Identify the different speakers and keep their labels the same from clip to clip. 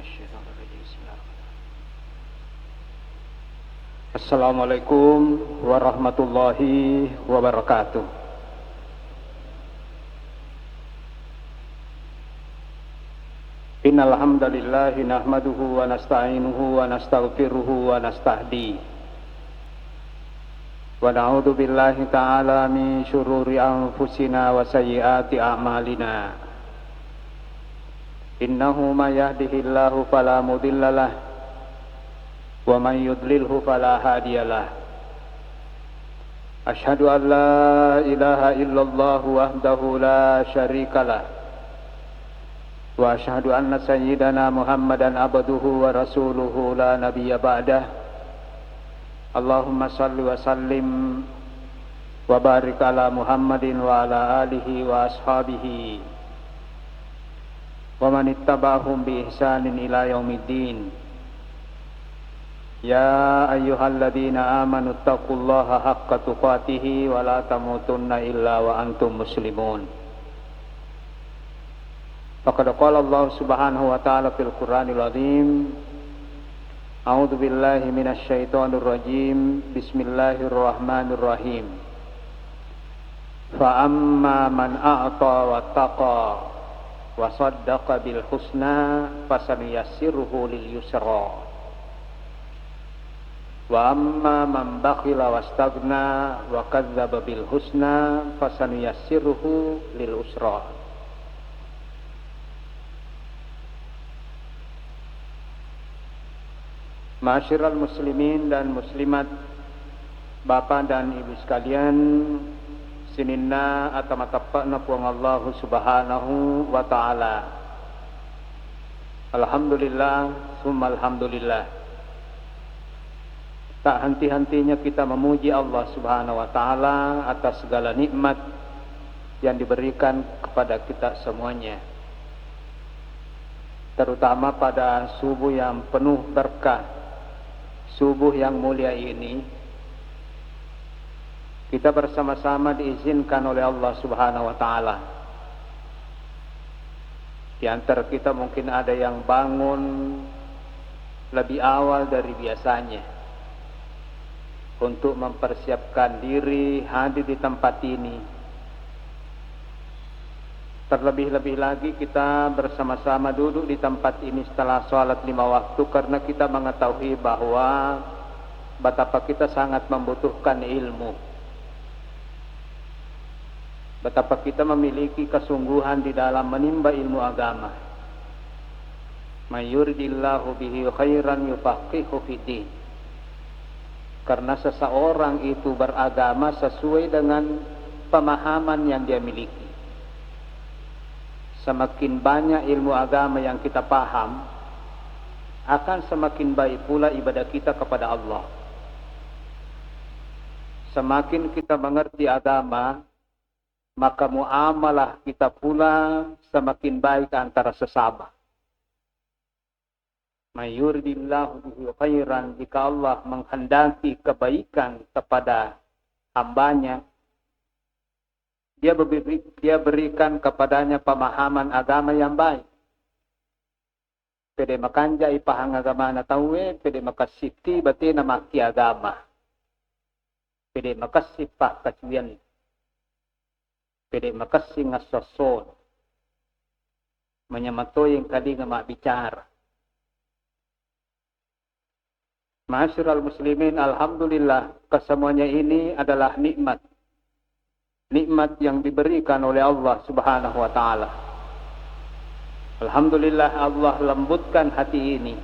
Speaker 1: الشيطان الرجيم بسم الله الرحمن الرحيم Assalamualaikum warahmatullahi wabarakatuh. Innal hamdalillah nahmaduhu wa nasta'inuhu wa nastaghfiruhu wa nastahdi wa na'udzu billahi ta'ala min syururi anfusina wa sayyiati a'malina. Innahu may yahdihillahu fala mudhillalah wa man yudlilhu fala hadiyalah. Asyhadu an la ilaha illallah wahdahu la syarikalah wa asyhadu anna sayyidana Muhammadan abduhu wa rasuluhu la nabiyya ba'dah. Allahumma salli wa sallim wa barik ala Muhammadin wa ala alihi wa ashabihi wa man ittaba'ahum bi ihsanin ila yaumiddin. Ya ayyuhalladzina amanu taqullaha haqqa tuqatih wa la tamutunna illa wa antum muslimun. Faqad qala Allah Subhanahu wa ta'ala fil Qur'anil azim. A'udzu billahi minasy syaithanir rajim. Bismillahirrahmanirrahim. Fa amma man a'ta wattaqa wa saddaqa bil husna fasanuyassiruhu lil yusra. Wa amma man bakhila wastaghna wa kadzdzaba bil husna fasanuyassiruhu lil usra. Ma'asyiral muslimin dan muslimat, bapak dan ibu sekalian, sininna atamatapana puang Allah Subhanahu wa ta'ala. Alhamdulillah summa alhamdulillah. Tak henti-hentinya kita memuji Allah Subhanahu wa ta'ala atas segala nikmat yang diberikan kepada kita semuanya. Terutama pada subuh yang penuh berkah, subuh yang mulia ini, kita bersama-sama diizinkan oleh Allah Subhanahu wa ta'ala. Di antara kita mungkin ada yang bangun lebih awal dari biasanya untuk mempersiapkan diri hadir di tempat ini. Terlebih-lebih lagi kita bersama-sama duduk di tempat ini setelah sholat 5 waktu, karena kita mengetahui bahwa betapa kita sangat membutuhkan ilmu, betapa kita memiliki kesungguhan di dalam menimba ilmu agama. May yuridillahu bihi khairan yufaqihu fiddin. Karena seseorang itu beragama sesuai dengan pemahaman yang dia miliki. Semakin banyak ilmu agama yang kita paham, akan semakin baik pula ibadah kita kepada Allah. Semakin kita mengerti agama, maka muamalah kita pula semakin baik antara sesama. Mayuridillahu bihi khairan, jika Allah menghendaki kebaikan kepada hambanya, dia berikan kepadanya pemahaman agama yang baik. Pede makanja ipahang agama na tawe, pede makasiti batina maki agama. Pede makasipah kacian. Pede makasi ngasoson. Menyamatoy yang kali nga mabicara. Ma'asyiral muslimin, alhamdulillah, kesemuanya ini adalah nikmat. Nikmat yang diberikan oleh Allah Subhanahu wa ta'ala. Alhamdulillah Allah lembutkan hati ini.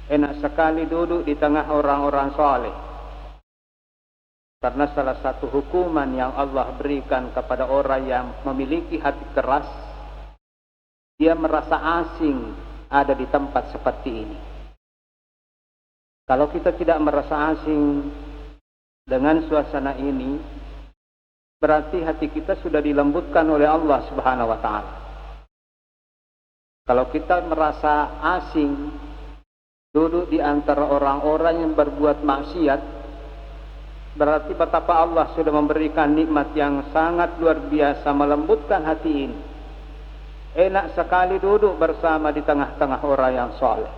Speaker 1: Enak sekali duduk di tengah orang-orang saleh. Karena salah satu hukuman yang Allah berikan kepada orang yang memiliki hati keras, dia merasa asing ada di tempat seperti ini. Kalau kita tidak merasa asing dengan suasana ini, berarti hati kita sudah dilembutkan oleh Allah Subhanahu wa ta'ala. Kalau kita merasa asing, duduk di antara orang-orang yang berbuat maksiat, berarti betapa Allah sudah memberikan nikmat yang sangat luar biasa melembutkan hati ini. Enak sekali duduk bersama di tengah-tengah orang yang soleh.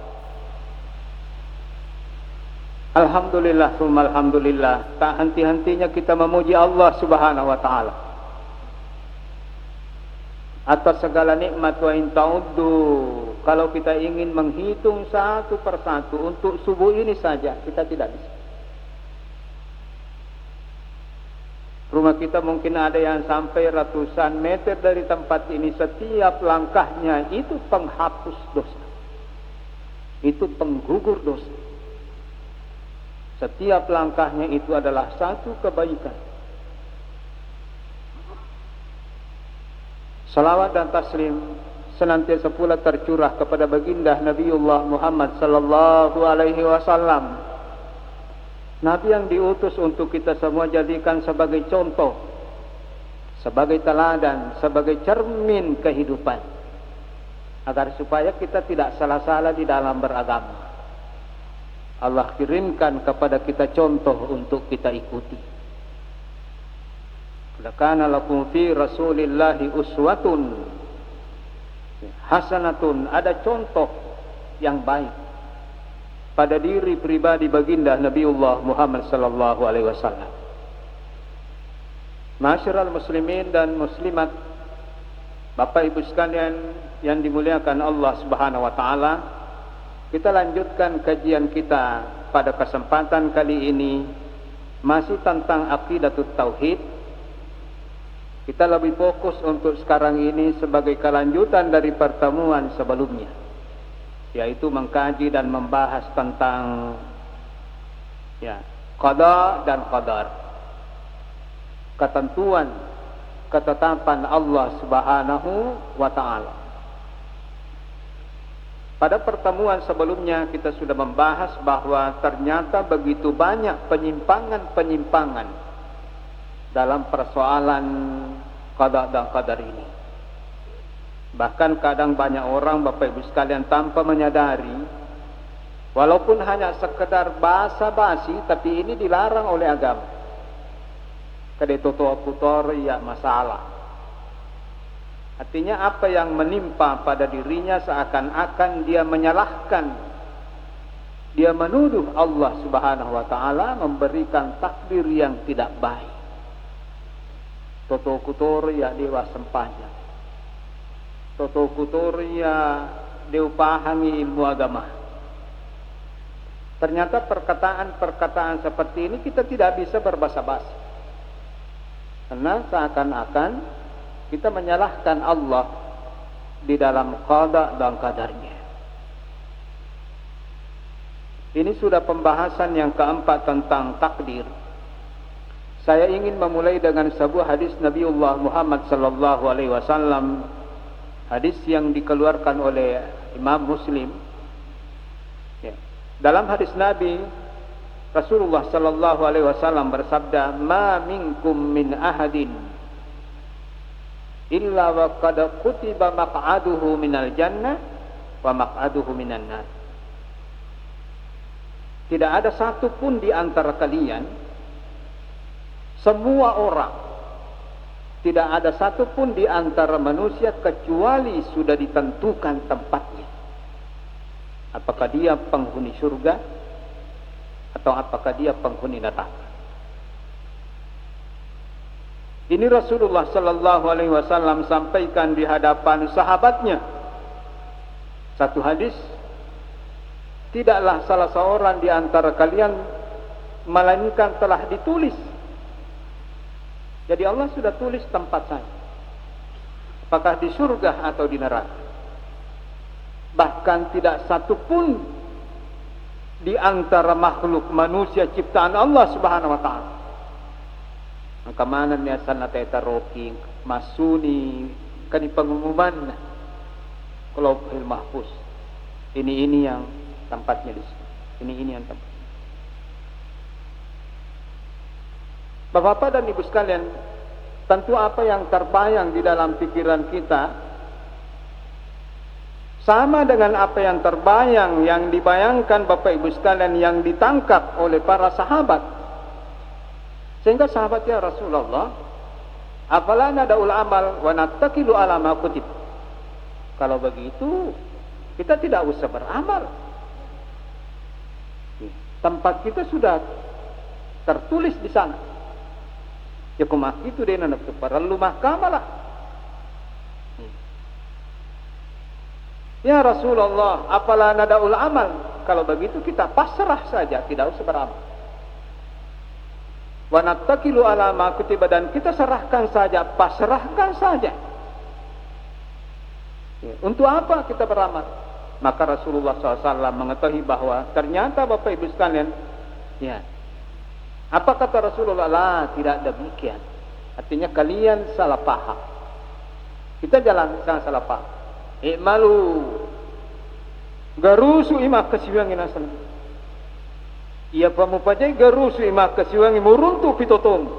Speaker 1: Alhamdulillah, summa alhamdulillah. Tak henti-hentinya kita memuji Allah subhanahu wa ta'ala atas segala nikmat. Wa in ta'uddu, kalau kita ingin menghitung satu persatu untuk subuh ini saja, kita tidak bisa. Rumah kita mungkin ada yang sampai ratusan meter dari tempat ini. Setiap langkahnya itu penghapus dosa, itu penggugur dosa. Setiap langkahnya itu adalah satu kebaikan. Salawat dan taslim senantiasa pula tercurah kepada baginda Nabiullah Muhammad sallallahu alaihi wasallam, Nabi yang diutus untuk kita semua jadikan sebagai contoh, sebagai teladan, sebagai cermin kehidupan, agar supaya kita tidak salah-salah di dalam beragama. Allah kirimkan kepada kita contoh untuk kita ikuti. Lakana lakum fi rasulillahi uswatun hasanatun, ada contoh yang baik pada diri pribadi baginda Nabiullah Muhammad sallallahu alaihi wasallam. Ma'asyiral muslimin dan muslimat, Bapak Ibu sekalian yang dimuliakan Allah Subhanahu wa taala, kita lanjutkan kajian kita pada kesempatan kali ini masih tentang aqidatut tauhid. Kita lebih fokus untuk sekarang ini sebagai kelanjutan dari pertemuan sebelumnya, yaitu mengkaji dan membahas tentang qada dan qadar, ketentuan, ketetapan Allah Subhanahu wa taala. Pada pertemuan sebelumnya kita sudah membahas bahwa ternyata begitu banyak penyimpangan-penyimpangan dalam persoalan qada dan qadar ini. Bahkan kadang banyak orang, Bapak Ibu sekalian, tanpa menyadari, walaupun hanya sekedar basa-basi, tapi ini dilarang oleh agama. Kedetoto ya masalah. Artinya apa yang menimpa pada dirinya seakan-akan dia menyalahkan, dia menuduh Allah Subhanahu wa taala memberikan takdir yang tidak baik. Toto kutor ya dewa sempanya, toto kutor ya diupahami ilmu agama. Ternyata perkataan-perkataan seperti ini kita tidak bisa berbasa-basi, karena seakan-akan kita menyalahkan Allah di dalam qada dan qadarnya. Ini sudah pembahasan yang keempat tentang takdir. Saya ingin memulai dengan sebuah hadis Nabiullah Muhammad sallallahu alaihi wasallam, hadis yang dikeluarkan oleh Imam Muslim. Dalam hadis Nabi, Rasulullah sallallahu alaihi wasallam bersabda, "Ma minkum min ahadin illa wa qad kutiba maq'aduhu minal jannah wa maq'aduhu minan nar." Tidak ada satu pun di antara kalian, semua orang, tidak ada satu pun di antara manusia kecuali sudah ditentukan tempatnya. Apakah dia penghuni surga atau apakah dia penghuni neraka. Ini Rasulullah sallallahu alaihi wasallam sampaikan di hadapan sahabatnya. Satu hadis, tidaklah salah seorang di antara kalian melainkan telah ditulis. Jadi Allah sudah tulis tempat saya, apakah di surga atau di neraka. Bahkan tidak satu pun di antara makhluk manusia ciptaan Allah Subhanahu wa taala. Kamanan niya sana teta roki masuni kani pengumuman kalau fil mahfuz. Ini yang tempatnya di sini. Ini yang tempat. Bapak-bapak dan ibu sekalian, tentu apa yang terbayang di dalam pikiran kita sama dengan apa yang terbayang, yang dibayangkan Bapak Ibu sekalian, yang ditangkap oleh para sahabat. Sehingga sahabatnya Rasulullah, afala nadaul amal wa nattakilu ala ma kutib. Kalau begitu, kita tidak usah beramal. Tempat kita sudah tertulis di sana. Ya kumak itu dia nak perlu mahkamah lah. Ya Rasulullah, apalah nadaul amal? Kalau begitu kita pasrah saja, tidak usah beramal. Wa nattakilu ala ma kutiba, dan kita serahkan saja, pasrahkan saja. Ya, untuk apa kita beramal? Maka Rasulullah SAW mengetahui bahwa ternyata Bapak Ibu sekalian, ya, apa kata Rasulullah? Lah, tidak demikian. Artinya kalian salah paham. Kita jalan salah paham. I'malu garusu imak kasiwangi nasan. Ia pamupajai garusu imak kasiwangi muruntu pitotom.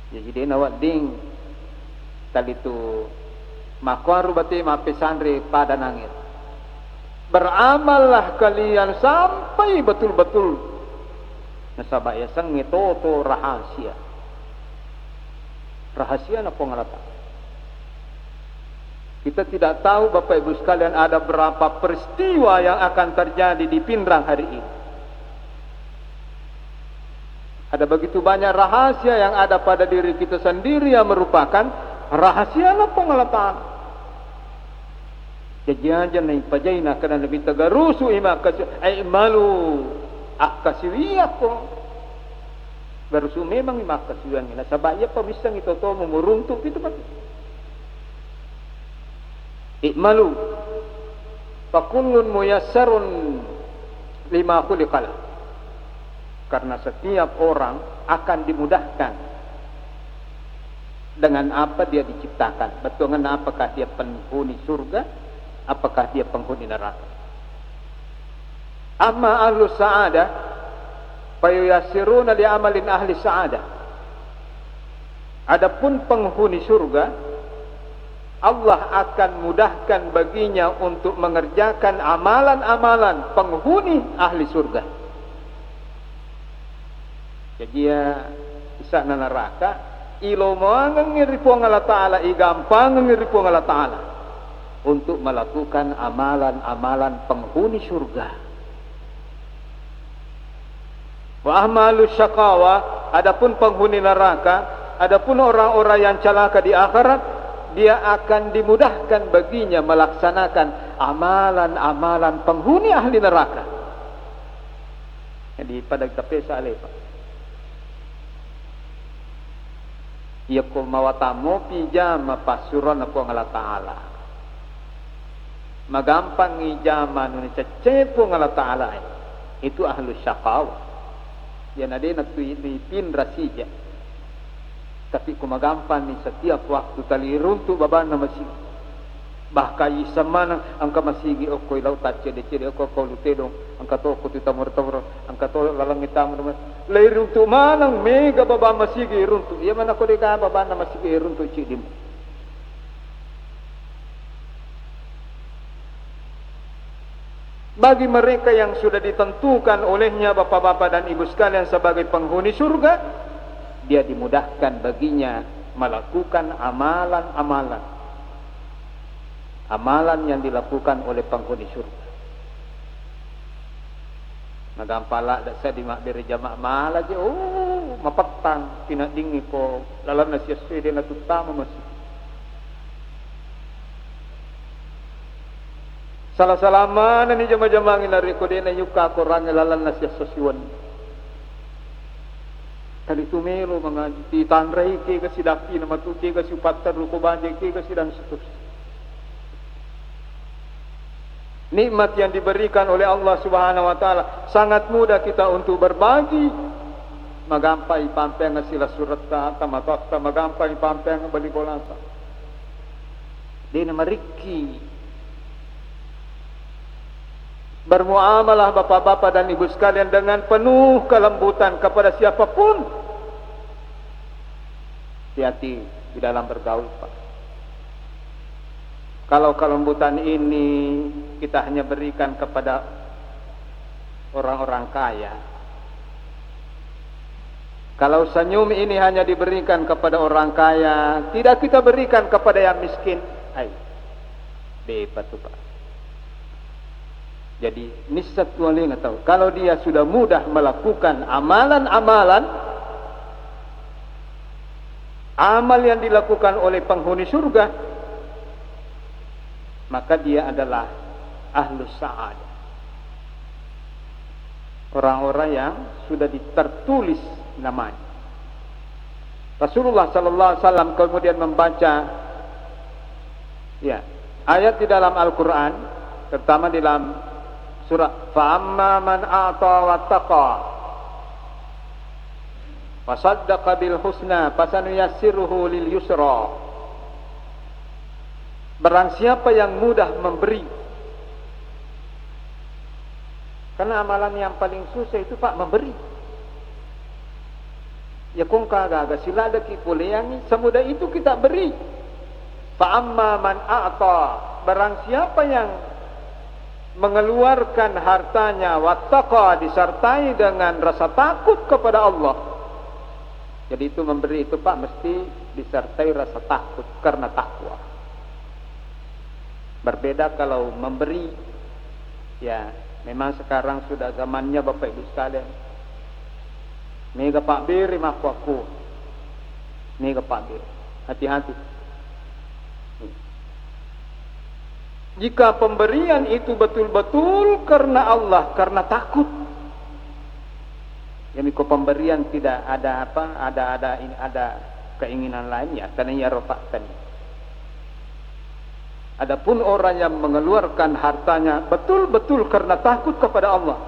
Speaker 1: Ya, jadi nawat ding tali tu makwaru bati mapesandre pada nangir. Beramallah kalian sampai betul-betul nasabaya sang toto rahasia. Rahasia na pengalatan. Kita tidak tahu Bapak Ibu sekalian ada berapa peristiwa yang akan terjadi di Pindrang hari ini. Ada begitu banyak rahasia yang ada pada diri kita sendiri yang merupakan rahasia na pengalatan. Jajan na ipajay na kana nabi tagarusu ima kasi ay malu akasiwiya ko. Garusu memang ima kasiwiyan na sabaya pamisang ito to mumuruntuk itu pati. I'malu fakullun muyassarun lima khuliqala. Karena setiap orang akan dimudahkan dengan apa dia diciptakan. Betul, dengan apakah dia penghuni surga, apakah dia penghuni neraka. Amma ahlu sa'adah fayuyassiruna li amalin ahli sa'adah. Adapun penghuni surga, Allah akan mudahkan baginya untuk mengerjakan amalan-amalan penghuni ahli surga. Jadi ya isa na neraka ilo moang ngiripo Allah Ta'ala igampang ngiripo Allah Ta'ala untuk melakukan amalan-amalan penghuni surga. Wa ahmalu syaqawa, adapun penghuni neraka, adapun orang-orang yang celaka di akhirat, dia akan dimudahkan baginya melaksanakan amalan-amalan penghuni ahli neraka. Jadi pada kita saleh Pak. Ya ko mawatamo pijama pasuron na po ng Allah Ta'ala. Magampang ijama nun cepo ng Allah Ta'ala. Itu ahlu syaqaw. Yan ada natuyipin rasija. Tapi kumagampang ni setiap waktu taliruntu baban na masigi. Bahkan isaman ang kamasigi o ko'y lautat cede-cede o ko'y lutedong ang katoko titamur-tamur ang katolo lalangitamur lairuntu manang mega baba masigi runtu iya man ako di ka baba na masigi runtu cidim. Bagi mereka yang sudah ditentukan olehnya bapak-bapak dan ibu sekalian sebagai penghuni surga, dia dimudahkan baginya melakukan amalan-amalan yang dilakukan oleh penghuni surga. Nagampala dak sa di makbir jamak mala je mapatang pinadingi ko lalam na siya sede na tutama masih. Salah-salaman ni jama-jamangin na riko din na yuka ko rang lalan na siya sosiwan. Kali tumelo mga titanray ke kasi daki na matuki kasi upatar ruko banjay ke kasi dan seterusnya. Nikmat yang diberikan oleh Allah Subhanahu wa taala sangat mudah kita untuk berbagi. Magampai pampeng sila surata tamatata magampai pampeng balikolasa. Dina mariki. Bermuamalah bapak-bapak dan ibu sekalian dengan penuh kelembutan kepada siapapun. Hati-hati di dalam bergaul, Pak. Kalau kelembutan ini kita hanya berikan kepada orang-orang kaya, kalau senyum ini hanya diberikan kepada orang kaya, tidak kita berikan kepada yang miskin, Bepat tu Pak. Jadi nisat wali nggak tahu. Kalau dia sudah mudah melakukan amalan-amalan, amal yang dilakukan oleh penghuni surga, maka dia adalah ahlus sa'adah. Orang-orang yang sudah tertulis namanya. Rasulullah sallallahu alaihi wasallam kemudian membaca ayat di dalam Al-Qur'an, terutama di dalam surah fa'amma man a'ta wattaqa wa saddaqa bil husna fasanuyassiruhu lil yusra. Barang siapa yang mudah memberi, karena amalan yang paling susah itu Pak memberi. Ya kung kagak sila ada kipuleangi semudah itu kita beri. Fa'amma man a'ta, barang siapa yang mengeluarkan hartanya wattaqa, disertai dengan rasa takut kepada Allah. Jadi itu memberi itu Pak mesti disertai rasa takut karena takwa. Berbeda kalau memberi, ya memang sekarang sudah zamannya Bapak Ibu sekalian. Mega Pak beri aku. Mega Pak beri. Hati-hati. Jika pemberian itu betul-betul karena Allah, karena takut, yang ikut pemberian tidak ada ada keinginan lain, ya karena ya rofakan. Adapun orang yang mengeluarkan hartanya betul-betul karena takut kepada Allah,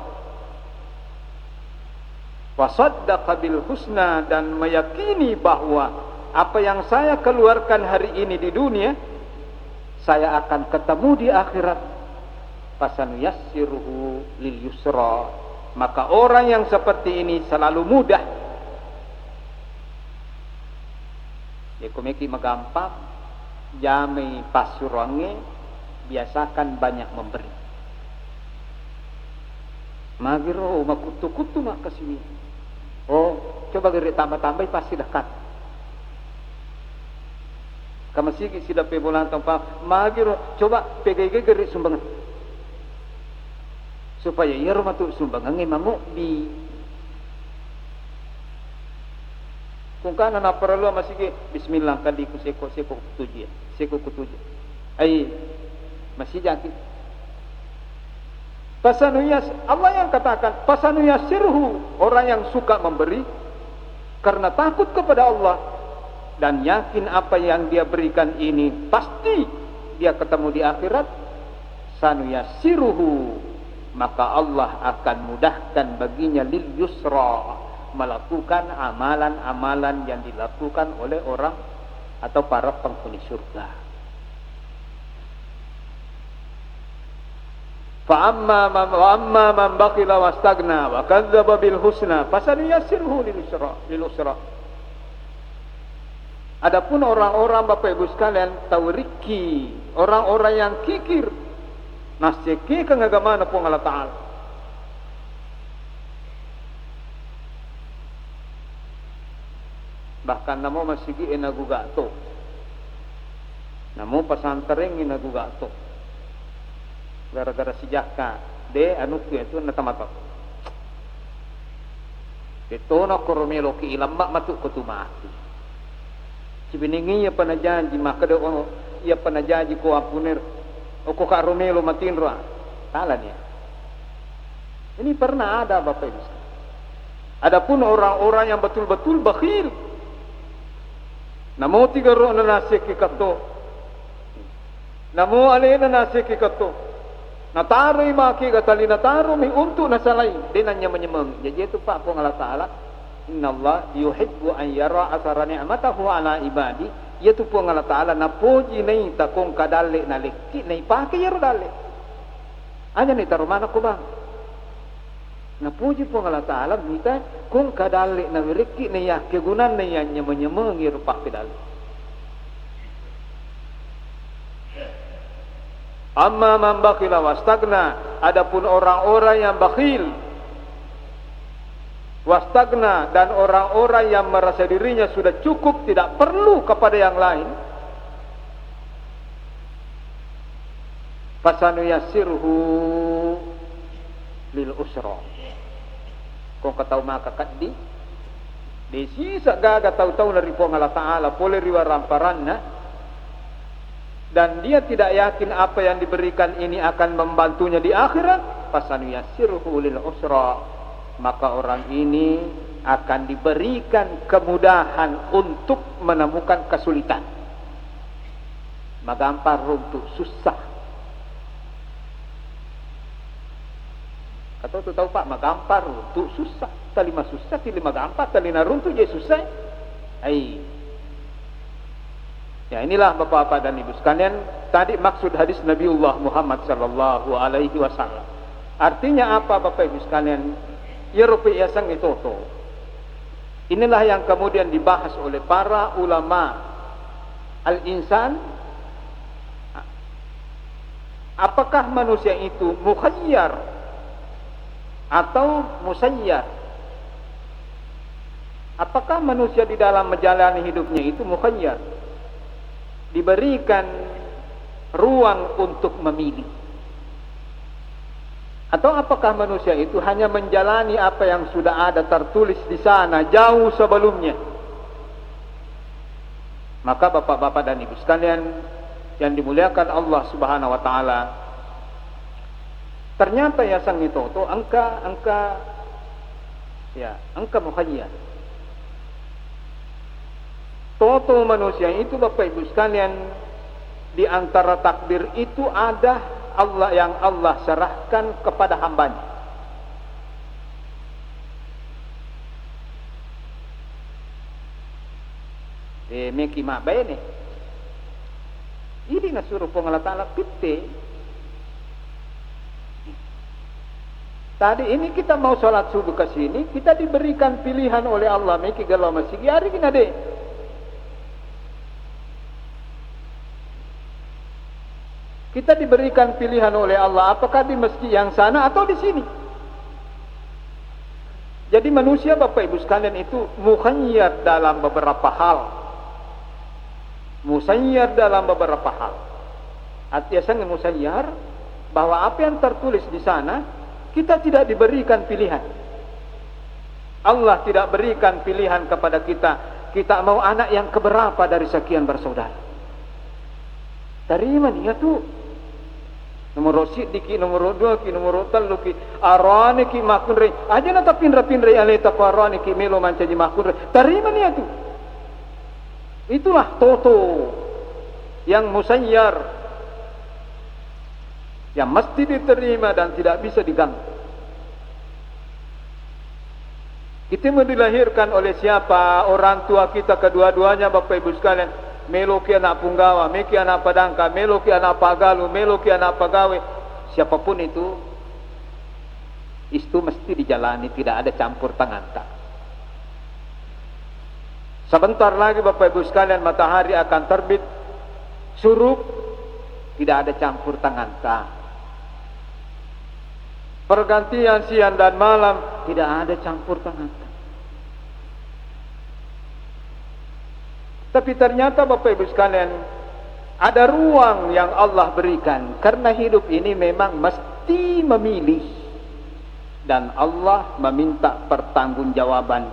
Speaker 1: wasaddaqa bil husna, dan meyakini bahwa apa yang saya keluarkan hari ini di dunia saya akan ketemu di akhirat, fasanuyassiruhu lil yusra, maka orang yang seperti ini selalu mudah. Ya kumeki magampang, jami pasurange, biasakan banyak memberi. Magiro makutu-kutu mak kesini. Oh, coba geri tambah-tambah pasti dekat. Kamasih sida pe bulan tempat magiro coba PGG geri sumbangan supaya ia rumah tu sumbangan ngemamu di kungkana na perlu masih bismillah kadi ku seko kutuji ai masih jati pasanuyas. Allah yang katakan pasanuyasirhu, orang yang suka memberi karena takut kepada Allah dan yakin apa yang dia berikan ini pasti dia ketemu di akhirat, sanuyassiruhu, maka Allah akan mudahkan baginya lil yusra, melakukan amalan-amalan yang dilakukan oleh orang atau para penghuni surga. Fa amma man baqila wastagna wa kadzdzaba bil husna fasanuyassiruhu lil usra. Adapun orang-orang Bapak Ibu sekalian tawriki, orang-orang yang kikir, nasiki kengagama pun Allah Ta'ala. Bahkan namo masigi inagugato, namo pasantering inagugato, gara-gara si jaka de anu itu natamato. Itu nak koromelo ki ilam mak matuk kutumati. Cibiningi ya panajanji maka do ya panajanji ko apunir o ko karomelo matinra tala dia. Ini pernah ada Bapak Ibu. Adapun orang-orang yang betul-betul bakhil, namo tiga ro na nasiki kato, namo alena nasiki kato, nataro imaki gatali nataro mi untuk nasalai dinanya menyemang. Jadi itu Pak ko Allah Taala, innallaha yuhibbu an yara asara ni'matahu ala ibadi, yaitu pun Allah Ta'ala napuji nai takong kadale naliki nai pakai yaro dale anya ni tarumana ko bang napuji pun Allah Ta'ala minta kung kadale na wiriki nai ya kegunan nai yang nyemeng yaro pakai dale. Amma man bakhila wastagna, adapun orang-orang yang bakhil wastagna, dan orang-orang yang merasa dirinya sudah cukup tidak perlu kepada yang lain, fasanuyassirhu lil usra. Kung kataw makakaddi desi sagaga tahu-tahu dari Allah Ta'ala boleh riwaramparan dan dia tidak yakin apa yang diberikan ini akan membantunya di akhirat, fasanuyassirhu lil usra, maka orang ini akan diberikan kemudahan untuk menemukan kesulitan. Magampar untuk susah. Atau tu tahu Pak, magampar untuk susah. Talima susah, talima gampar, talina runtuh jadi susah. Ai. Ya, inilah Bapak-bapak dan Ibu sekalian, tadi maksud hadis Nabiullah Muhammad sallallahu alaihi wasallam. Artinya apa Bapak Ibu sekalian? Ya rupi yasang itu. Inilah yang kemudian dibahas oleh para ulama al-insan. Apakah manusia itu mukhayyar atau musayyar? Apakah manusia di dalam menjalani hidupnya itu mukhayyar, diberikan ruang untuk memilih, atau apakah manusia itu hanya menjalani apa yang sudah ada tertulis di sana jauh sebelumnya? Maka Bapak-bapak dan Ibu sekalian yang dimuliakan Allah Subhanahu wa taala, ternyata ya sang itu angka mukhayyar. Toto manusia itu Bapak Ibu sekalian, di antara takdir itu ada Allah yang Allah serahkan kepada hambanya. Meki mak bae nih. Ini nasuruh Allah Ta'ala pitte. Tadi ini kita mau sholat subuh ke sini, kita diberikan pilihan oleh Allah. Meki galau masih hari gini deh. Kita diberikan pilihan oleh Allah, apakah di masjid yang sana atau di sini. Jadi manusia Bapak Ibu sekalian itu mukhayyar dalam beberapa hal. Musayyar dalam beberapa hal. Artinya musayyar bahwa apa yang tertulis di sana kita tidak diberikan pilihan. Allah tidak berikan pilihan kepada kita. Kita mau anak yang keberapa dari sekian bersaudara. Dari mana ya tuh? Nomor sidiki, nomor 2 ki, nomor 3 ki, arane ki makunre. Aja na tapinra-pinra aleta parane ki melo mancaji makunre. Tarima ni itu. Itulah toto yang musayyar, yang mesti diterima dan tidak bisa diganggu. Kita mau dilahirkan oleh siapa? Orang tua kita kedua-duanya Bapak Ibu sekalian. Meloki anak punggawa, meki anak padangka, meloki anak pagalu, meloki anak pagawe. Siapapun itu mesti dijalani, tidak ada campur tangan. Sebentar lagi Bapak Ibu sekalian matahari akan terbit, surup, tidak ada campur tangan. Pergantian siang dan malam, tidak ada campur tangan. Tapi ternyata Bapak Ibu sekalian, ada ruang yang Allah berikan. Karena hidup ini memang mesti memilih. Dan Allah meminta pertanggungjawaban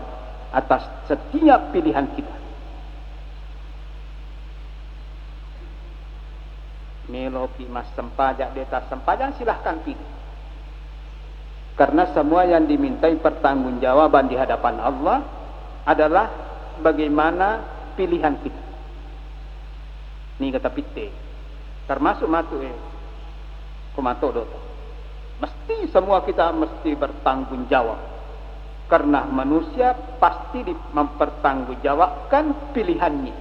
Speaker 1: atas setiap pilihan kita. Meloki mas sempajak, deta sempajak, silahkan pilih. Karena semua yang dimintai pertanggungjawaban di hadapan Allah adalah bagaimana pilihan kita. Ni kata pitte. Termasuk matu kumato dot. Mesti semua kita mesti bertanggung jawab. Karena manusia pasti mempertanggungjawabkan pilihannya.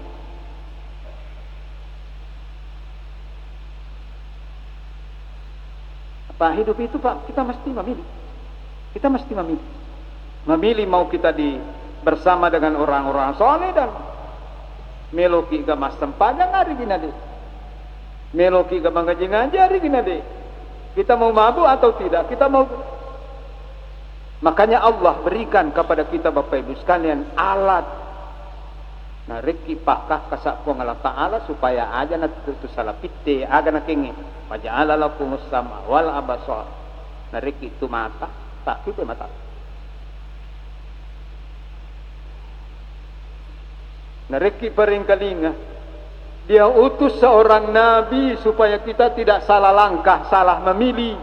Speaker 1: Apa hidup itu Pak? Kita mesti memilih. Kita mesti memilih. Memilih mau kita bersama dengan orang-orang soleh dan meloki ga mas sempajang hari gini deh. Meloki ga mengaji-ngaji hari gini deh. Kita mau mabuk atau tidak? Kita mau. Makanya Allah berikan kepada kita Bapak Ibu sekalian alat na reki pakah kasapong Allah Ta'ala supaya aja na tutu salapite aga na kingi paja'ala lakum sama wal abasar na reki itu mata tak itu mata na reki paring kalinga dia utus seorang nabi supaya kita tidak salah langkah salah memilih.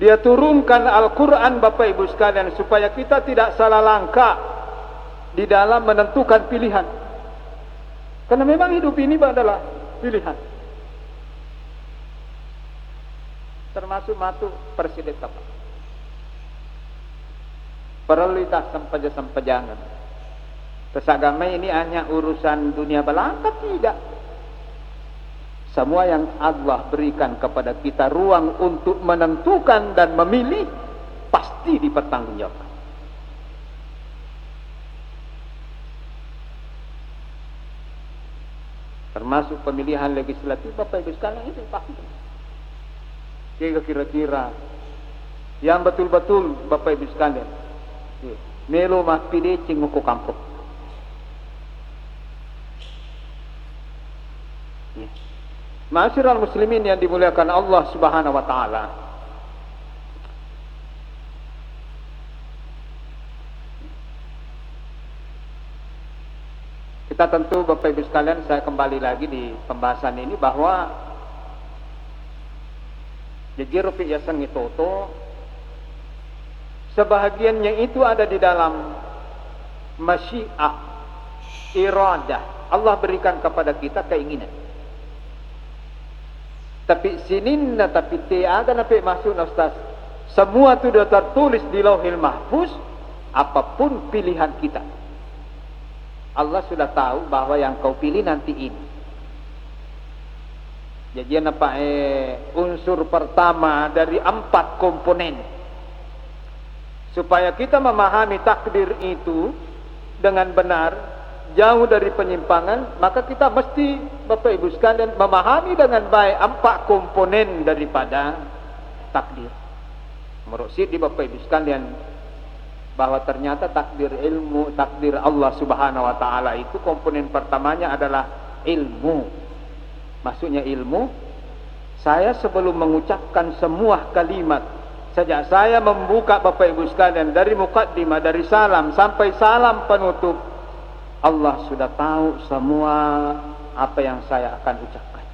Speaker 1: Dia turunkan Al-Quran Bapak Ibu sekalian supaya kita tidak salah langkah di dalam menentukan pilihan. Karena memang hidup ini adalah pilihan. Termasuk matu presiden kapal. Prioritas sampaja-sampajangan. Kesagama ini hanya urusan dunia belaka, tidak. Semua yang Allah berikan kepada kita ruang untuk menentukan dan memilih pasti dipertanggungjawabkan. Termasuk pemilihan legislatif Bapak Ibu sekalian itu pasti. Kira-kira yang betul-betul Bapak Ibu sekalian. Melo mah pide cinguku kampung. Ma'asyiral muslimin yang dimuliakan Allah Subhanahu wa taala. Kita tentu Bapak Ibu sekalian, saya kembali lagi di pembahasan ini bahwa jadi rupi yasan ngitoto sebahagiannya itu ada di dalam masyiah, iradah. Allah berikan kepada kita keinginan. Tapi sininna tapi tiada napi masuk Ustaz. Semua itu sudah tertulis di Lauhil Mahfuz, apapun pilihan kita. Allah sudah tahu bahwa yang kau pilih nanti ini. Jadi apa unsur pertama dari 4 komponen. Supaya kita memahami takdir itu dengan benar, jauh dari penyimpangan, maka kita mesti Bapak Ibu sekalian memahami dengan baik 4 komponen daripada takdir. Merusid di Bapak Ibu sekalian bahwa ternyata takdir ilmu, takdir Allah Subhanahu wa taala itu komponen pertamanya adalah ilmu. Maksudnya ilmu, saya sebelum mengucapkan semua kalimat, sejak saya membuka Bapak Ibu sekalian dari mukaddimah, dari salam sampai salam penutup, Allah sudah tahu semua apa yang saya akan ucapkan.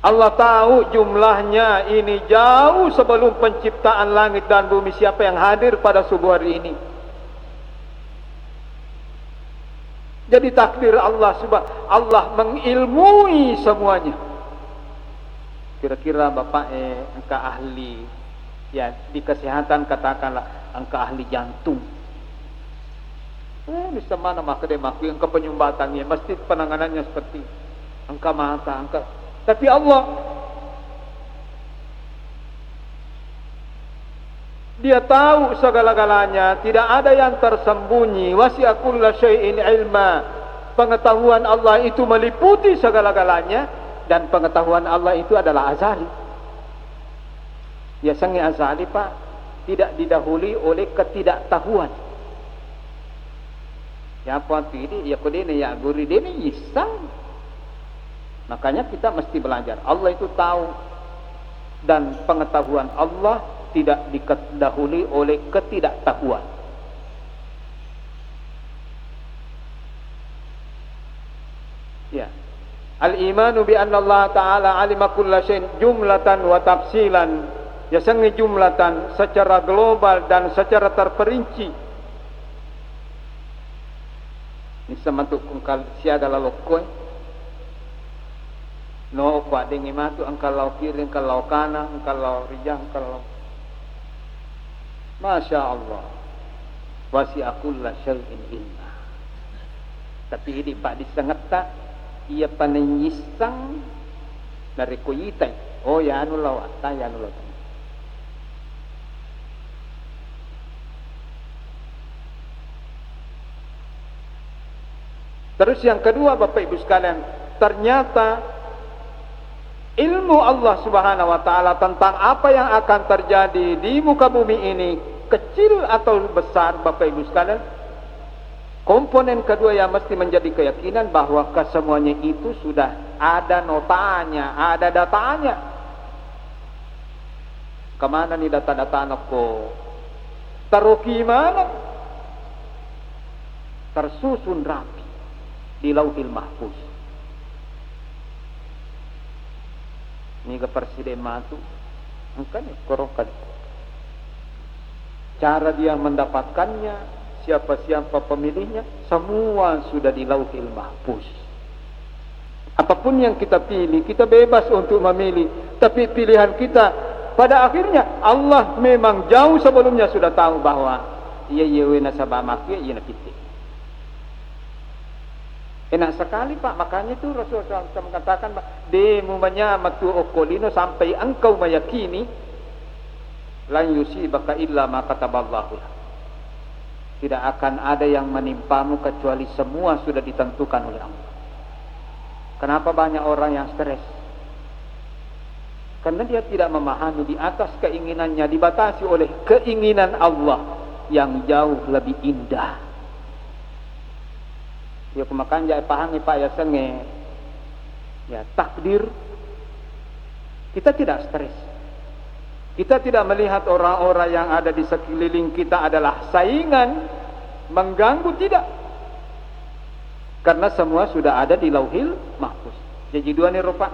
Speaker 1: Allah tahu jumlahnya ini jauh sebelum penciptaan langit dan bumi, siapa yang hadir pada subuh hari ini. Jadi takdir Allah Allah mengilmui semuanya. Kira-kira Bapak engkau ahli ya di kesehatan, katakanlah engkau ahli jantung. Bisa mana maka dia maku yang kepenyumbatannya mesti penanganannya seperti engkau mata, engkau. Tapi Allah Dia tahu segala-galanya, tidak ada yang tersembunyi. Wasi'a kulla syai'in ilma. Pengetahuan Allah itu meliputi segala-galanya, dan pengetahuan Allah itu adalah azali. Ya sangi azali Pak, tidak didahului oleh ketidaktahuan. Ya apa ini ya kodene ya guri dene isang. Makanya kita mesti belajar. Allah itu tahu, dan pengetahuan Allah tidak didahului oleh ketidaktahuan. Ya. Al-imanu bi anna Allah Ta'ala alima kulla syai'in jumlatan wa tafsilan. Ya sangi jumlatan secara global dan secara terperinci. Ini semantuk kungkal siaga lalokoi. No kwa dengi matu angkal lau kiri, angkal lau kanan, angkal lau rijang, angkal lau. Masya Allah. Wasi'a kulla syai'in ilma. Tapi ini Pak disengeta, ia pananyisang dari kuyitai. Oh ya anu lawata, ya anu lawata. Terus yang kedua Bapak Ibu sekalian, ternyata ilmu Allah Subhanahu wa taala tentang apa yang akan terjadi di muka bumi ini kecil atau besar, Bapak Ibu sekalian, komponen kedua yang mesti menjadi keyakinan bahwa kesemuanya itu sudah ada notanya, ada datanya. Kemana nih data-data anakku? Taruh gimana? Tersusun rapi di Lauhil Mahfuz. Ini ke Presiden Matu, kan korokan. Cara dia mendapatkannya, siapa-siapa pemilihnya, semua sudah di Lauhil Mahfuz. Apapun yang kita pilih, kita bebas untuk memilih, tapi pilihan kita pada akhirnya Allah memang jauh sebelumnya sudah tahu bahwa iya wena sabamak iya napiti. Enak sekali Pak, makanya itu Rasulullah SAW mengatakan, demu menyamatu okolino sampai engkau meyakini lan yusibaka illa ma kataballahu. Tidak akan ada yang menimpamu kecuali semua sudah ditentukan oleh Allah. Kenapa banyak orang yang stres? Karena dia tidak memahami di atas keinginannya dibatasi oleh keinginan Allah yang jauh lebih indah. Dia kemakan jaya pahami Pak ya senge. Ya takdir. Kita tidak stres. Kita tidak melihat orang-orang yang ada di sekeliling kita adalah saingan, mengganggu, tidak. Karena semua sudah ada di Lauhil Mahfuz. Jadi dua ni rupa.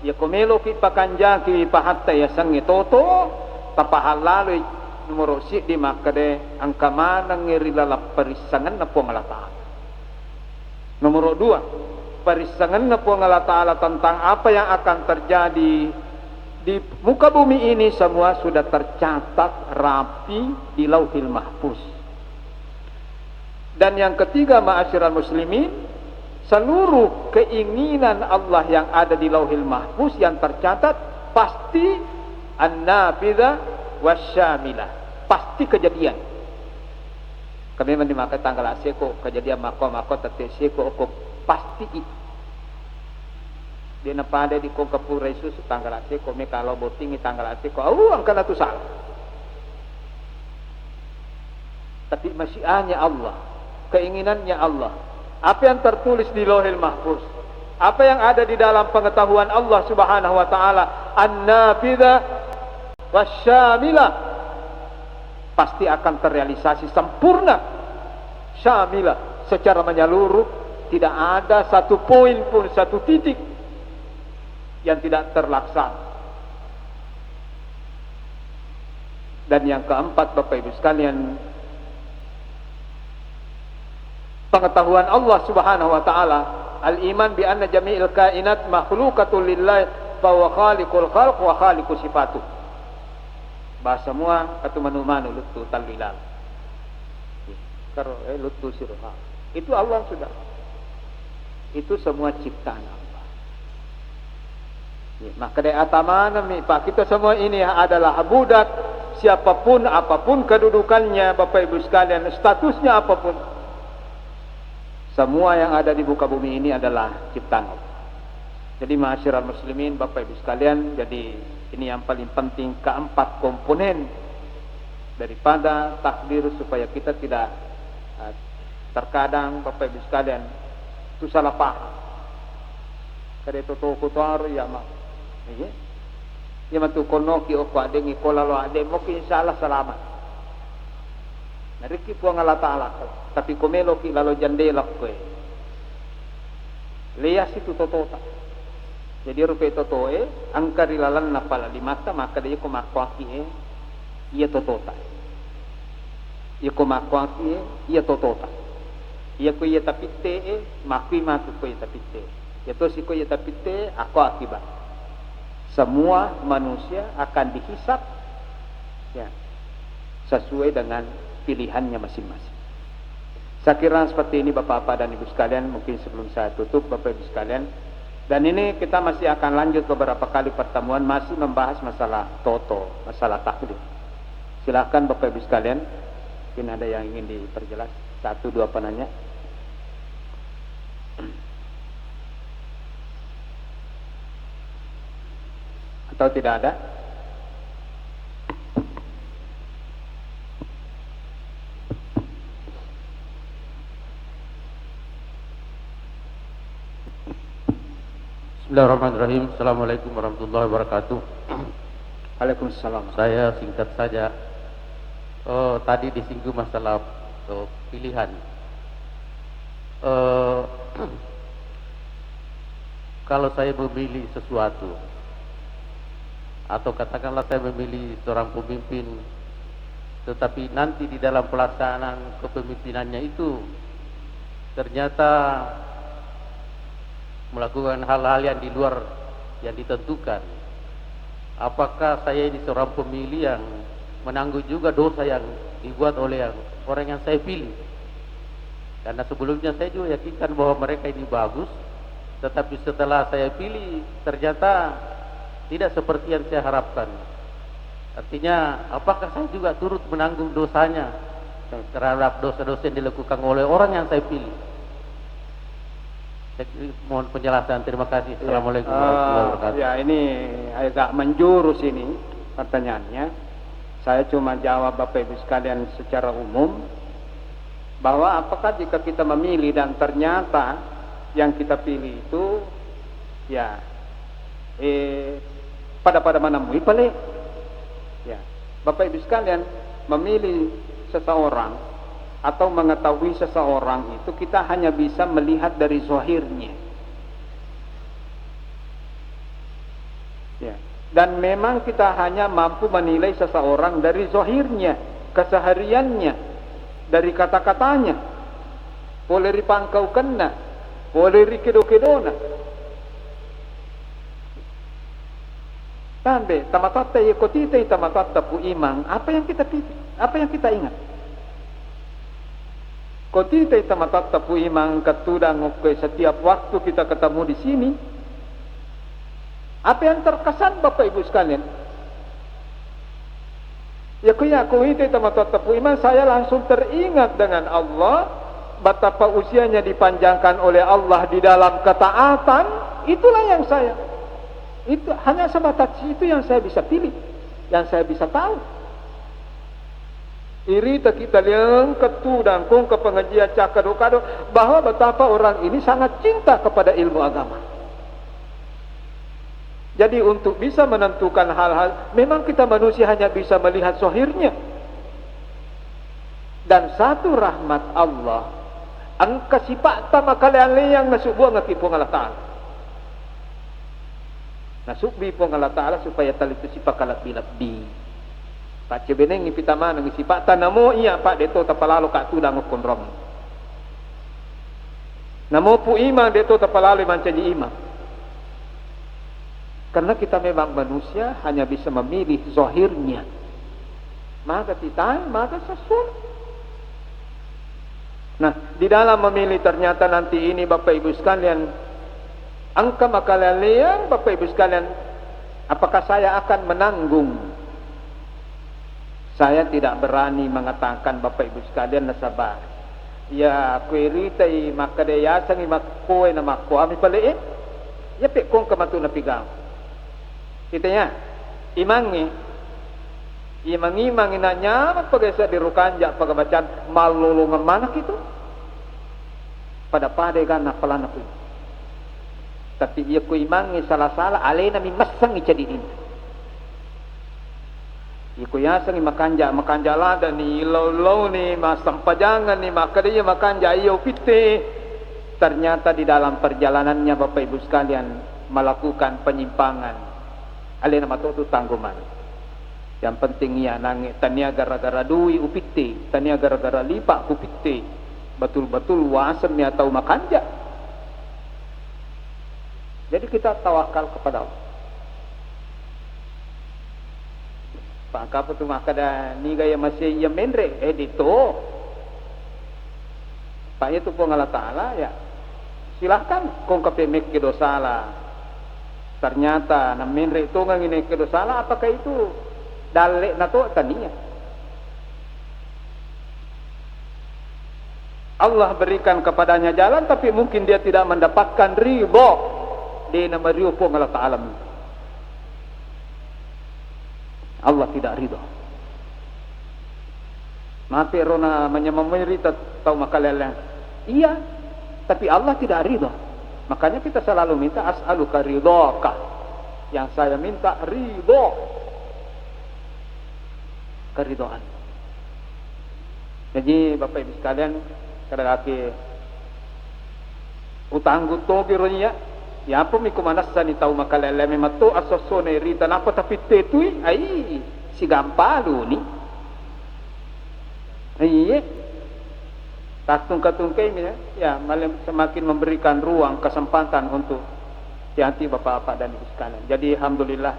Speaker 1: Ya komelo ki pakanja ki pahatta ya sangi toto tapahalalu numero si di makade angka mana ngerilala perisangan na po ngala ta'ala. Nomor 2, perisangan na po ngala ta'ala tentang apa yang akan terjadi di muka bumi ini, semua sudah tercatat rapi di Lauhil Mahfuz. Dan yang ketiga, ma'asyiral muslimin, seluruh keinginan Allah yang ada di Lauhil Mahfuz yang tercatat pasti an-nafidha wasyamilah, pasti kejadian. Kami menimakai tanggal aseko kejadian mako tete seko oko pasti itu. Dia napade di kong kapura Yesus tanggal aseko me kalau botingi tanggal aseko angkana tu salah. Tapi masyiahnya Allah, keinginannya Allah. Apa yang tertulis di Lauhil Mahfuz, apa yang ada di dalam pengetahuan Allah Subhanahu wa taala, an-nafidha wasyamilah, pasti akan terrealisasi sempurna, syamilah, secara menyeluruh, tidak ada satu poin pun, satu titik yang tidak terlaksana. Dan yang keempat, Bapak Ibu sekalian, pengetahuan Allah Subhanahu wa taala, al-iman bi anna jami'il kainat makhluqatul lillahi fa huwa khaliqul khalq wa khaliqus sifatuh. Bahasa semua katu manu-manu lutu talilal. Karo lutu sirha. Itu Allah sudah. Itu semua ciptaan Allah. Maka dari atamana mi Pak, kita semua ini adalah budak, siapapun apapun kedudukannya, Bapak Ibu sekalian, statusnya apapun. Semua yang ada di muka bumi ini adalah ciptaan Allah. Jadi ma'asyiral muslimin, Bapak Ibu sekalian, jadi ini yang paling penting, keempat komponen daripada takdir, supaya kita tidak terkadang Bapak Ibu sekalian itu salah paham. Kada itu kotor ya mak. Ya matu kono ki oko ade ngi kola lo ade mo ki insyaallah selamat. Nariki po ngala taala. Tapi komelo ki lalo jandela ko lias itu totota. Jadi rupe totoe angkari lalan na pala di mata maka dia ko makwaki iya totota. Iya ko makwaki iya totota. Iya ko iya tapite makui matu ko iya tapite. Ya to si ko iya tapite aku akibat. Semua manusia akan dihisap ya sesuai dengan pilihannya masing-masing. Saya kira seperti ini Bapak-bapak dan Ibu sekalian, mungkin sebelum saya tutup Bapak Ibu sekalian. Dan ini kita masih akan lanjut beberapa kali pertemuan, masih membahas masalah toto, masalah takdir. Silahkan Bapak Ibu sekalian, mungkin ada yang ingin diperjelas, 1, 2 penanya. Atau tidak ada?
Speaker 2: Bismillahirrahmanirrahim. Assalamualaikum warahmatullahi wabarakatuh.
Speaker 1: Waalaikumsalam.
Speaker 2: Saya singkat saja. Tadi disinggung masalah pilihan. Kalau saya memilih sesuatu, atau katakanlah saya memilih seorang pemimpin, tetapi nanti di dalam pelaksanaan kepemimpinannya itu ternyata melakukan hal-hal yang di luar yang ditentukan, apakah saya ini seorang pemilih yang menanggung juga dosa yang dibuat oleh orang yang saya pilih? Karena sebelumnya saya juga yakinkan bahwa mereka ini bagus, tetapi setelah saya pilih ternyata tidak seperti yang saya harapkan. Artinya apakah saya juga turut menanggung dosanya terhadap dosa-dosa yang dilakukan oleh orang yang saya pilih? Mohon penjelasan. Terima kasih. Assalamualaikum warahmatullahi wabarakatuh.
Speaker 1: Ya, ini agak menjurus ini pertanyaannya. Saya cuma jawab Bapak Ibu sekalian secara umum bahwa apakah jika kita memilih dan ternyata yang kita pilih itu ya pada menemui pelik. Ya, Bapak Ibu sekalian, memilih seseorang atau mengetahui seseorang itu kita hanya bisa melihat dari zahirnya. Ya. Dan memang kita hanya mampu menilai seseorang dari zahirnya, kesehariannya, dari kata-katanya. Boleh ripangkau kena, boleh rikido-kidona. Tambe, tamatata yekotite tamatata pu imang. Apa yang kita pilih? Apa yang kita ingat? Kotite tamatata pu imang katudang setiap waktu kita ketemu di sini. Apa yang terkesan Bapak Ibu sekalian? Ya kuite tamatata pu imang, saya langsung teringat dengan Allah, betapa usianya dipanjangkan oleh Allah di dalam ketaatan. Itulah yang saya, itu hanya sebatas itu yang saya bisa pilih, yang saya bisa tahu. Iri tak kita liang ketudang kong ke pengajian cakado-kado bahwa betapa orang ini sangat cinta kepada ilmu agama. Jadi untuk bisa menentukan hal-hal, memang kita manusia hanya bisa melihat zahirnya. Dan satu rahmat Allah, angka sifat tama kalian yang nasubuang ngakipong Allah Ta'ala. Nasukbi pong Allah Ta'ala supaya tali itu sifat kalab-bilab-bi. Pak cebeneng ipitama nang sifat tanamo iya pak deto tapalalo ka tudang konrom. Namo pu ima deto tapalalo mancaji ima. Karena kita memang manusia hanya bisa memilih zahirnya. Maka kita maka sesuatu. Nah, di dalam memilih ternyata nanti ini Bapak Ibu sekalian, angka makalaliang Bapak Ibu sekalian, apakah saya akan menanggung? Saya tidak berani mengatakan Bapak Ibu sekalian nasabah. Ya kuiritai makadaya sangi makkoe na makko ami pale ya pe kong kamatu na pigaw. Kitanya imangi inanya pagesa di rukanja pagabacan malulungan manak itu pada pade kan na pala na po. Tapi iya ko imangi salah-salah alena mi masang icadidin. Ikuyasang makanja lada ni ilaw ni masampajangan ni makadaya makanja iyo pite. Ternyata di dalam perjalanannya Bapak Ibu sekalian melakukan penyimpangan. Alena matutu tangguman. Yang penting ya nangi tania gara-gara dui upite, tania gara-gara lipa upite. Betul-betul wasem ya tahu makanja. Jadi kita tawakal kepada Allah. Pangkapo tu makada ni gaya masih ya menre dito. Pak itu pun Allah Ta'ala ya silahkan kong kapemek kedosala. Ternyata na menre itu ngangine kedosala, apakah itu dalek na to tania? Allah berikan kepadanya jalan tapi mungkin dia tidak mendapatkan ridho. Dia nama ridho pun Allah Ta'ala. Allah tidak ridho. Maaf rona menyamamiri tahu makalala. Iya, tapi Allah tidak ridho. Makanya kita selalu minta as'aluka ridhaka. Yang saya minta ridho, keridhaan. Jadi Bapak Ibu sekalian, kada lagi utang guto gironya. Ya apa mi kumanasa ni tahu makalala mi mato asosone rita napa tapi tetui ai si gampalu ni. Iya. Tatung-katungkai ya malah semakin memberikan ruang kesempatan untuk hati bapak-bapak dan ibu sekalian. Jadi alhamdulillah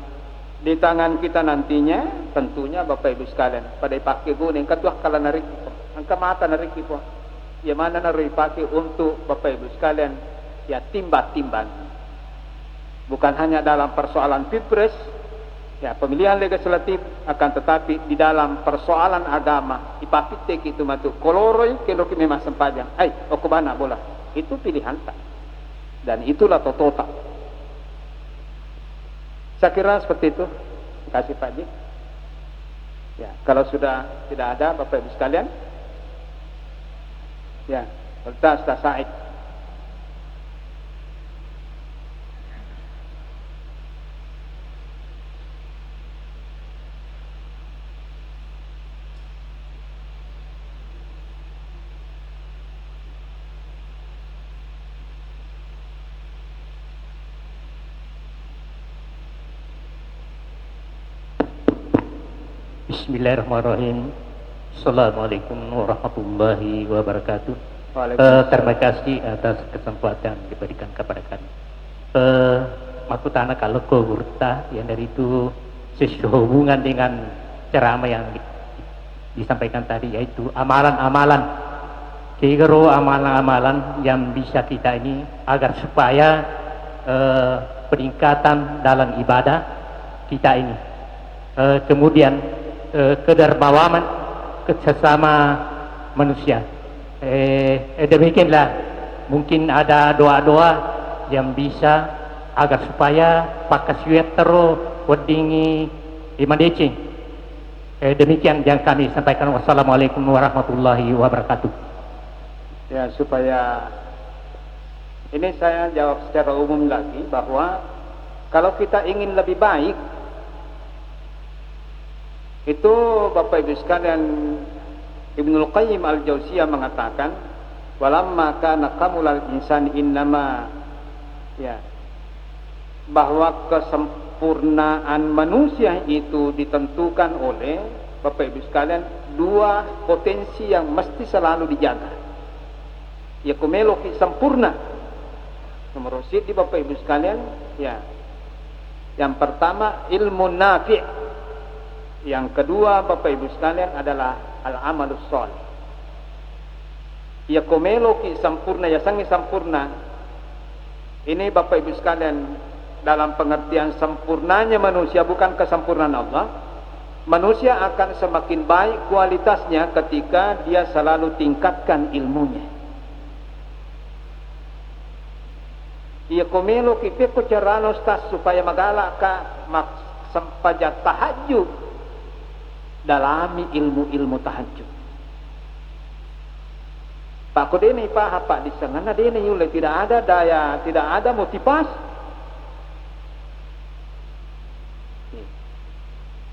Speaker 1: di tangan kita nantinya tentunya bapak ibu sekalian pada pakai guning katuah kala narik angka mata narik po. Ya mana narik pakai untuk bapak ibu sekalian ya timba-timban. Bukan hanya dalam persoalan pilpres ya pemilihan legislatif akan tetapi di dalam persoalan agama ipapitek itu matu koloroy kelo memang sempajang. Ai okubana bola. Itu pilihan tak. Dan itulah totota. Saya kira seperti itu. Terima kasih Pak Haji. Ya, kalau sudah tidak ada Bapak Ibu sekalian, ya, Ustaz Said.
Speaker 3: Bismillahirrahmanirrahim. Assalamualaikum warahmatullahi wabarakatuh. Terima kasih atas kesempatan diberikan kepada kami. Makutana kalau gurta yang dari itu sehubungan dengan ceramah yang disampaikan tadi, yaitu amalan-amalan, kira amalan-amalan yang bisa kita ini agar supaya peningkatan dalam ibadah kita ini, kemudian kedermawanan sesama manusia. Demikianlah mungkin ada doa-doa yang bisa agar supaya pakaswiat terus wedingi iman decing. Demikian yang kami sampaikan. Wassalamualaikum warahmatullahi wabarakatuh.
Speaker 1: Ya, supaya ini saya jawab secara umum lagi bahwa kalau kita ingin lebih baik, itu Bapak Ibu sekalian, Ibnul Qayyim Al-Jauziyah mengatakan, walamma kana kamulal insan innama, ya, bahwa kesempurnaan manusia itu ditentukan oleh Bapak Ibu sekalian dua potensi yang mesti selalu dijaga. Ya kumeloki sempurna. Nomor di Bapak Ibu sekalian, ya. Yang pertama ilmu nafi'. Yang kedua Bapak Ibu sekalian adalah al-amalus shalih. Ya komeloki sempurna, ya sangi sempurna. Ini Bapak Ibu sekalian dalam pengertian sempurnanya manusia, bukan kesempurnaan Allah. Manusia akan semakin baik kualitasnya ketika dia selalu tingkatkan ilmunya. Ya komeloki peko carano stas supaya magala ka sampaja tahajud. Dalami ilmu-ilmu tahajud. Pak kodene Pak di sana dene yule tidak ada daya, tidak ada motivasi.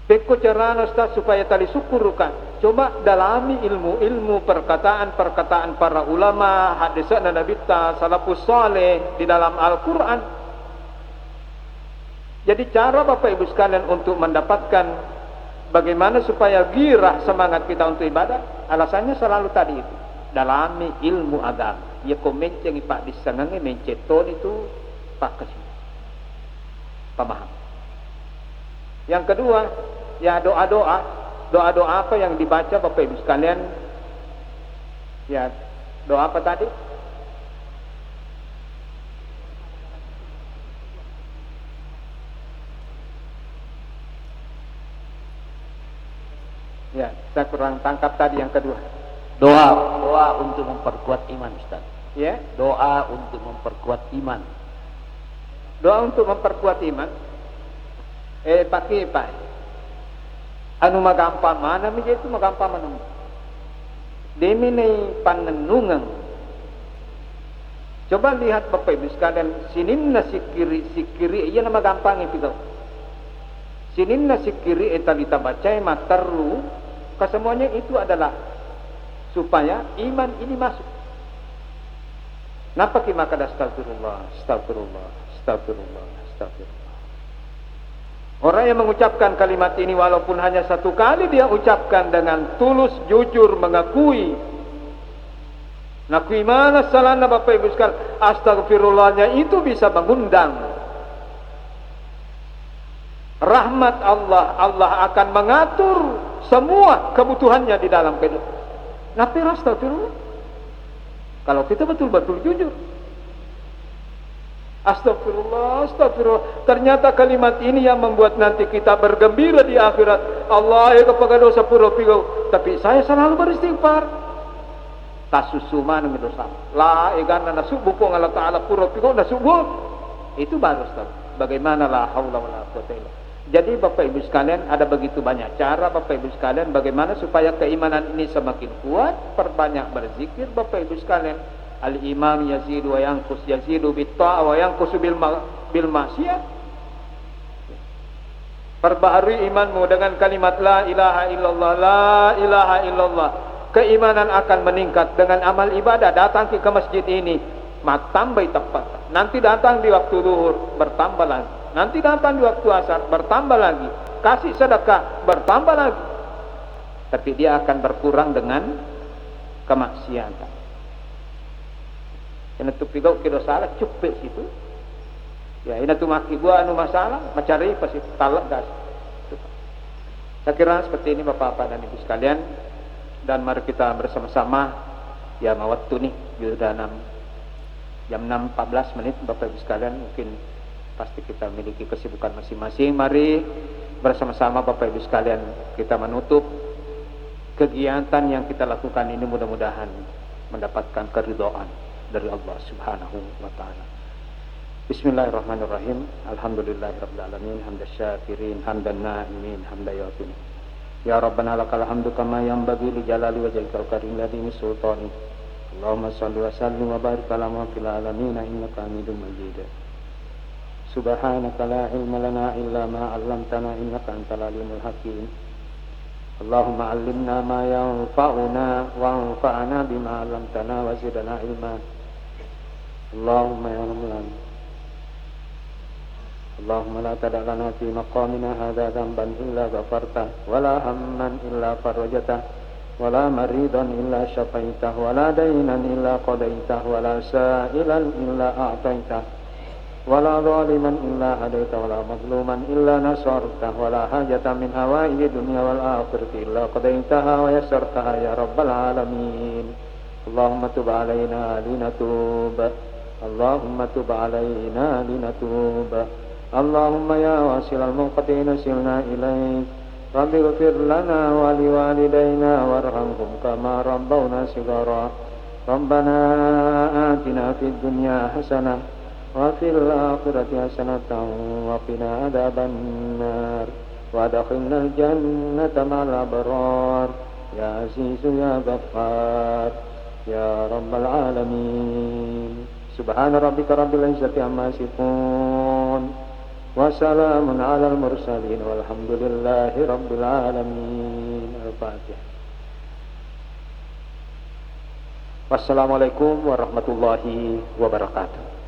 Speaker 1: Peko carano sta supaya tali syukurkan. Coba dalami ilmu-ilmu perkataan-perkataan para ulama, hadis dan nabi salafus saleh di dalam Al-Qur'an. Jadi cara Bapak Ibu sekalian untuk mendapatkan bagaimana supaya girah semangat kita untuk ibadah, alasannya selalu tadi itu, dalami ilmu agama. Ya komenceng Pak disangange menceton itu Pak kasih paham. Yang kedua, ya doa-doa apa yang dibaca Bapak Ibu sekalian? Ya, doa apa tadi? Ya, saya kurang tangkap tadi yang kedua.
Speaker 2: Doa untuk memperkuat iman, Ustaz.
Speaker 1: Ya,
Speaker 2: Doa untuk memperkuat iman.
Speaker 1: doa untuk memperkuat iman. Pakai Pak. Anu magampang mana mi itu magampang mana? Demi ni panenungan. Coba lihat Bapak Ibu sekalian, sininna sikiri iya nama gampang itu. Sininna sikiri eta ditabacai materlu, kesemuanya itu adalah supaya iman ini masuk. Napa ki maka astagfirullah, astagfirullah, astagfirullah, astagfirullah. Orang yang mengucapkan kalimat ini walaupun hanya satu kali dia ucapkan dengan tulus, jujur, mengakui mana salahnya Bapak Ibu sekalian, astagfirullahnya itu bisa mengundang rahmat Allah. Allah akan mengatur semua kebutuhannya di dalam kehidupan. Nabi astagfirullah. Kalau kita betul-betul jujur, astagfirullah, astagfirullah. Ternyata kalimat ini yang membuat nanti kita bergembira di akhirat. Allah ya kepada dosa pura pigau, tapi saya selalu beristighfar. Kasusuman dosa. La egana nasubu ko Allah taala pura pigau nasubu. Itu baru Ustaz. Bagaimana la haula wala quwwata illa. Jadi Bapak Ibu sekalian, ada begitu banyak cara Bapak Ibu sekalian bagaimana supaya keimanan ini semakin kuat. Perbanyak berzikir Bapak Ibu sekalian. Al-iman yazidu wa yanqus, yazidu bit-ta'ah wa yanqus bil maksiyah. Perbaharui imanmu dengan kalimat la ilaha illallah, la ilaha illallah. Keimanan akan meningkat dengan amal ibadah. Datang ke masjid ini tambah tepat. Nanti datang di waktu zuhur bertambah lagi. Nanti datang di waktu asar bertambah lagi. Kasih sedekah bertambah lagi. Tapi dia akan berkurang dengan kemaksiatan. Ini tu pigau kita salah cepet situ. Ya ini tu maki gua anu masalah, mencari pasti talak gas. Saya kira seperti ini Bapak-bapak dan Ibu sekalian. Dan mari kita bersama-sama ya waktu nih sudah jam 6.14 menit Bapak Ibu sekalian, mungkin pasti kita memiliki kesibukan masing-masing. Mari bersama-sama Bapak Ibu sekalian kita menutup kegiatan yang kita lakukan ini, mudah-mudahan mendapatkan keridhaan dari Allah Subhanahu wa taala. Bismillahirrahmanirrahim. Alhamdulillahirabbil alamin, hamdas syakirin, hamdan na'imin, hamdan yatin. Ya Rabbana lakal hamdu kama yanbaghi li jalali wajhikal karim ladzi sultani. Allahumma shalli wa sallim wa barik ala muhammadil alamin innaka Hamidum Majid. Subhanaka la ilma lana illa ma 'allamtana innaka antal alimul hakim. Allahumma 'allimna ma yanfa'una wa anfa'na bima 'allamtana wa zidna ilma. Allahumma ya Rabbana Allahumma la tada' lana fi maqamina hadha dhanban illa ghafartah wa la hamman illa farajtah wa la maridan illa syafaitah wa la daynan illa qadaitah wa la sa'ilan illa a'taitah wa la zaliman illa hadaitah wa la mazluman illa nasartah wa la hajatan min hawaiji dunya wal akhirati illa qadaitaha wa yassartaha ya rabbal alamin. Allahumma tub alaina linatub, Allahumma tub alaina linatub. Allahumma ya wasilal munqatina silna ilaik. Rabbi ghfir lana wa liwalidayna warhamhum kama rabbawna shighara. Rabbana atina fid dunya hasanah wa fil akhirati hasanatan wa qina adzabannar wa adkhilnal jannata ma'al abrar ya azizu ya ghaffar ya rabbal alamin. Subhana rabbika rabbil izzati amma yasifun wassalamun alal mursalin walhamdulillahi rabbil alamin. Al-Fatihah. Wassalamualaikum warahmatullahi wabarakatuh.